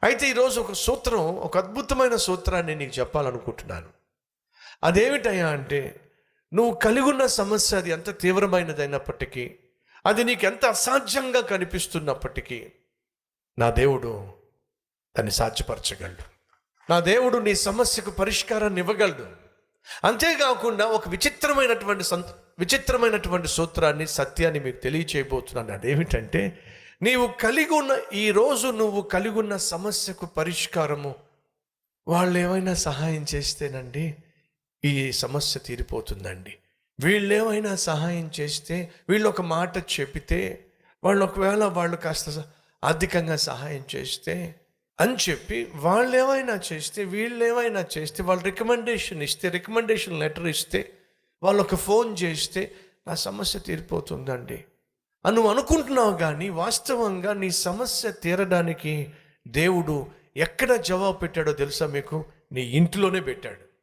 అయితే ఈరోజు ఒక అద్భుతమైన సూత్రాన్ని నీకు చెప్పాలనుకుంటున్నాను. అదేమిటయ్యా అంటే, నువ్వు కలిగి ఉన్న సమస్య అది ఎంత తీవ్రమైనదైనప్పటికీ, అది నీకు ఎంత అసాధ్యంగా కనిపిస్తున్నప్పటికీ, నా దేవుడు దాన్ని సాధ్యపరచగలడు. నా దేవుడు నీ సమస్యకు పరిష్కారాన్ని ఇవ్వగలడు. అంతేకాకుండా ఒక విచిత్రమైనటువంటి సూత్రాన్ని, సత్యాన్ని మీకు తెలియచేయబోతున్నాను. అదేమిటంటే, నువ్వు కలిగి ఉన్న సమస్యకు పరిష్కారము వాళ్ళు ఏమైనా సహాయం చేస్తేనండి ఈ సమస్య తీరిపోతుందండి. వీళ్ళు ఏమైనా సహాయం చేస్తే, వీళ్ళు ఒక మాట చెబితే, వాళ్ళు కాస్త ఆర్థికంగా సహాయం చేస్తే అని చెప్పి వాళ్ళు ఏమైనా చేస్తే, వాళ్ళు రికమెండేషన్ లెటర్ ఇస్తే, వాళ్ళు ఒక ఫోన్ చేస్తే నా సమస్య తీరిపోతుందండి అని నువ్వు అనుకుంటున్నావు. కానీ వాస్తవంగా నీ సమస్య తీరడానికి దేవుడు ఎక్కడ జవాబు పెట్టాడో తెలుసా మీకు? నీ ఇంట్లోనే పెట్టాడు.